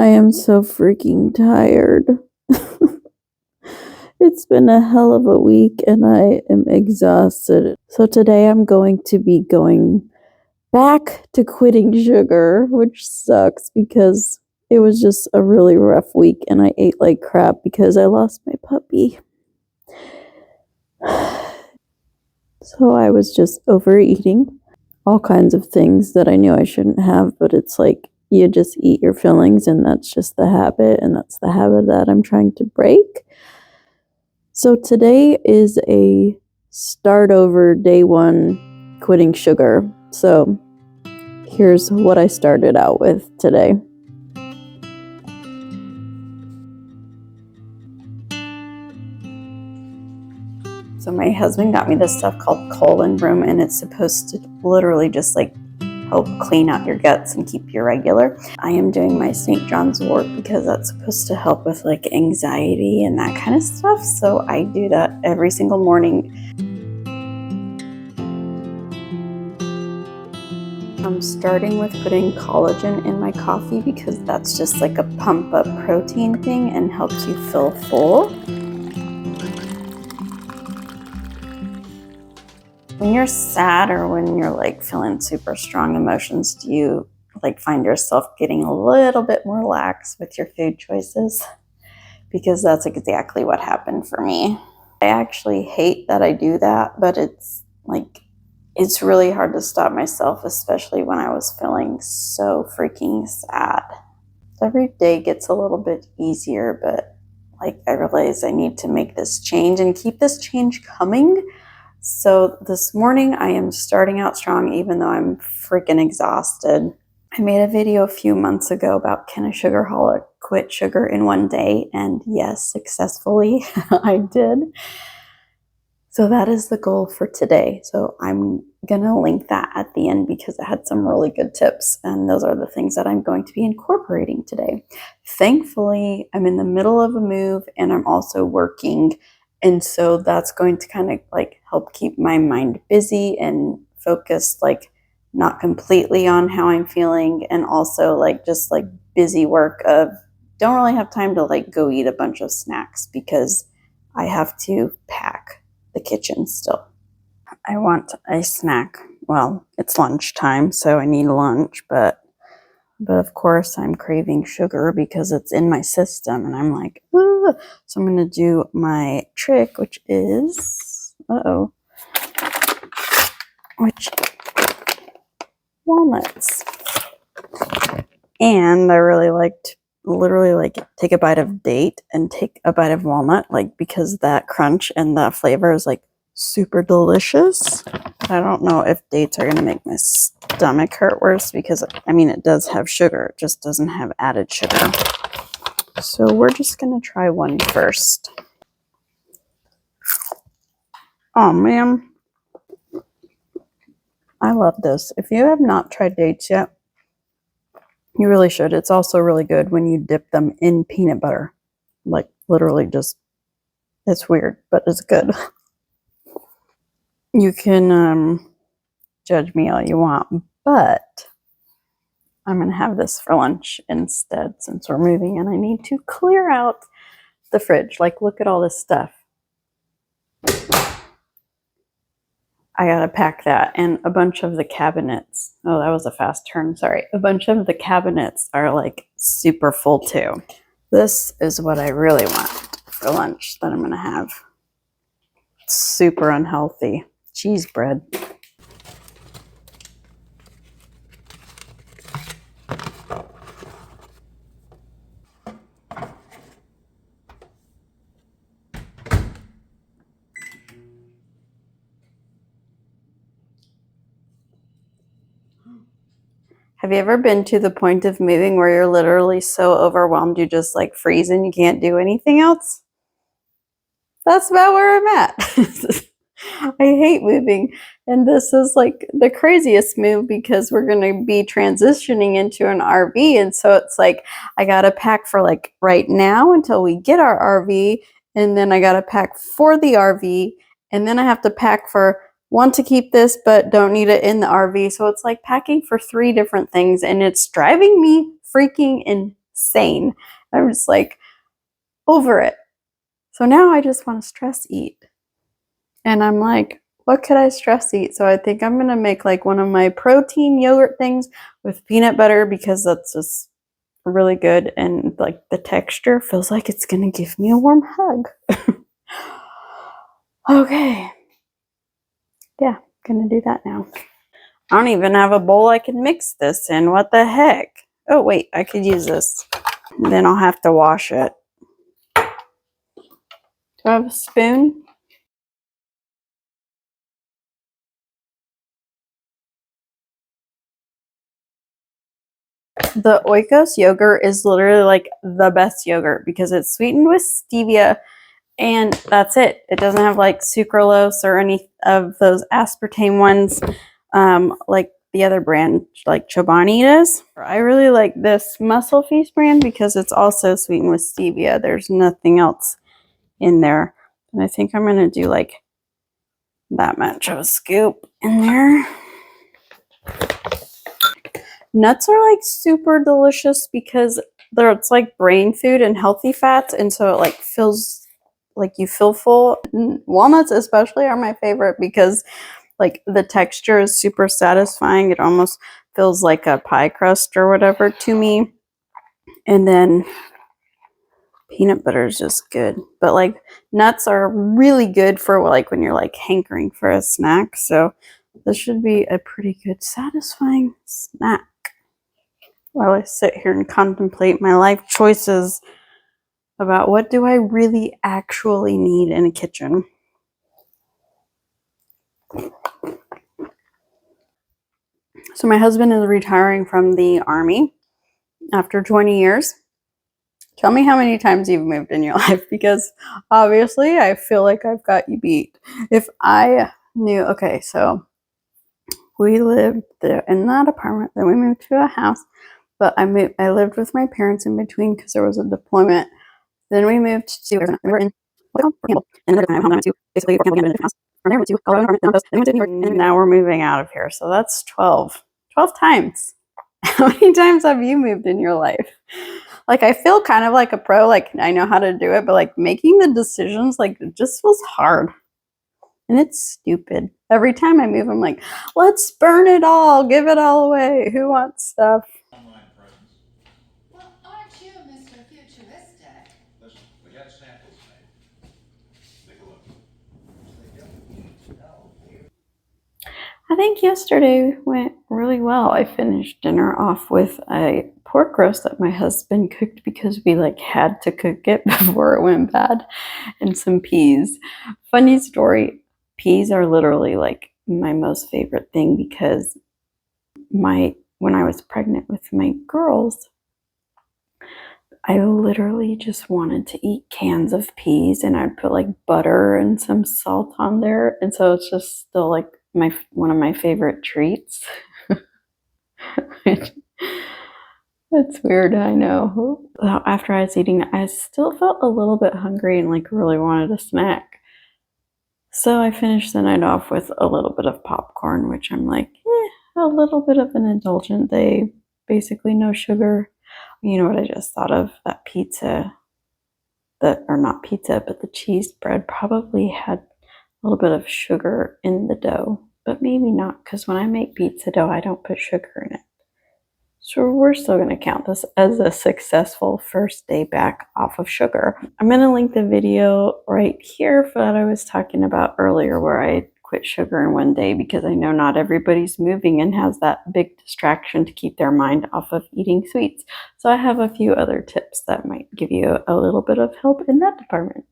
I am so freaking tired. It's been a hell of a week and I am exhausted. So today I'm going to be going back to quitting sugar, which sucks because it was just a really rough week and I ate like crap because I lost my puppy. So I was just overeating all kinds of things that I knew I shouldn't have, but it's like you just eat your fillings and that's just the habit, and that's the habit that I'm trying to break. So today is a start over day one quitting sugar. So here's what I started out with today. So my husband got me this stuff called colon broom, and it's supposed to literally just like help clean out your guts and keep you regular. I am doing my St. John's wort because that's supposed to help with like anxiety and that kind of stuff. So I do that every single morning. I'm starting with putting collagen in my coffee because that's just like a pump up protein thing and helps you feel full. When you're sad or when you're like feeling super strong emotions, do you like find yourself getting a little bit more lax with your food choices? Because that's exactly what happened for me. I actually hate that I do that, but it's really hard to stop myself, especially when I was feeling so freaking sad. Every day gets a little bit easier, but like I realize I need to make this change and keep this change coming. So this morning I am starting out strong even though I'm freaking exhausted. I made a video a few months ago about can a sugarholic quit sugar in one day, and yes, successfully I did. So that is the goal for today. So I'm gonna link that at the end because it had some really good tips, and those are the things that I'm going to be incorporating today. Thankfully, I'm in the middle of a move and I'm also working, and so that's going to kind of like help keep my mind busy and focused, like not completely on how I'm feeling, and also like just like busy work of don't really have time to like go eat a bunch of snacks because I have to pack the kitchen still. I want a snack. Well, it's lunchtime, so I need lunch, but of course I'm craving sugar because it's in my system and I'm like, ah. So I'm going to do my trick, which is, walnuts. And I really liked literally like take a bite of date and take a bite of walnut, like because that crunch and that flavor is like super delicious. I don't know if dates are going to make my stomach hurt worse because I mean it does have sugar, it just doesn't have added sugar. So we're just going to try one first. Oh man, I love this. If you have not tried dates yet, you really should. It's also really good when you dip them in peanut butter. Like literally just, it's weird, but it's good. You can judge me all you want, but I'm going to have this for lunch instead since we're moving and I need to clear out the fridge. Like, look at all this stuff. I got to pack that, and a bunch of the cabinets. Oh, that was a fast turn. Sorry. A bunch of the cabinets are like super full too. This is what I really want for lunch that I'm going to have. It's super unhealthy. Cheese bread. Have you ever been to the point of moving where you're literally so overwhelmed you just like freeze and you can't do anything else? That's about where I'm at. I hate moving, and this is like the craziest move because we're going to be transitioning into an RV, and so it's like I got to pack for like right now until we get our RV, and then I got to pack for the RV, and then I have to pack for want to keep this but don't need it in the RV. So it's like packing for 3 different things, and it's driving me freaking insane. I'm just like over it. So now I just want to stress eat. And I'm like, what could I stress eat? So I think I'm going to make like one of my protein yogurt things with peanut butter because that's just really good. And like the texture feels like it's going to give me a warm hug. Okay. Yeah, gonna do that now. I don't even have a bowl I can mix this in. What the heck? Oh, wait, I could use this. Then I'll have to wash it. Do I have a spoon? The Oikos yogurt is literally like the best yogurt because it's sweetened with stevia and that's it. It doesn't have like sucralose or any of those aspartame ones like the other brand, like Chobani does. I really like this Muscle Feast brand because it's also sweetened with stevia. There's nothing else in there. And I think I'm going to do like that much of a scoop in there. Nuts are like super delicious because it's like brain food and healthy fats, and so it like feels like you feel full. Walnuts especially are my favorite because like the texture is super satisfying. It almost feels like a pie crust or whatever to me. And then peanut butter is just good. But like nuts are really good for like when you're like hankering for a snack. So this should be a pretty good satisfying snack while I sit here and contemplate my life choices about what do I really actually need in a kitchen. So my husband is retiring from the Army after 20 years. Tell me how many times you've moved in your life, because obviously I feel like I've got you beat. If I knew, okay, so we lived there in that apartment, then we moved to a house, but I lived with my parents in between because there was a deployment. Then we moved to Arizona. We were in Campbell, and another time I went to basically Fort Campbell, different house. From there, we went to Colorado, then we went to New York, and now we're moving out of here. So that's 12 times. How many times have you moved in your life? Like, I feel kind of like a pro, like I know how to do it, but like making the decisions, like it just feels hard. And it's stupid. Every time I move, I'm like, let's burn it all, give it all away. Who wants stuff? Online presence. Well, aren't you Mr. Futuristic? Listen, we had samples made. Take a look. I think yesterday went really well. I finished dinner off with a pork roast that my husband cooked because we like had to cook it before it went bad, and some peas. Funny story, peas are literally like my most favorite thing because when I was pregnant with my girls, I literally just wanted to eat cans of peas, and I'd put like butter and some salt on there, and so it's just still like one of my favorite treats. It's weird, I know. After I was eating, I still felt a little bit hungry and like really wanted a snack. So I finished the night off with a little bit of popcorn, which I'm like, a little bit of an indulgent day. Basically no sugar. You know what I just thought of? That pizza, or not pizza, but the cheese bread probably had a little bit of sugar in the dough, but maybe not, because when I make pizza dough, I don't put sugar in it. So we're still going to count this as a successful first day back off of sugar. I'm going to link the video right here for that I was talking about earlier, where I quit sugar in one day, because I know not everybody's moving and has that big distraction to keep their mind off of eating sweets. So I have a few other tips that might give you a little bit of help in that department.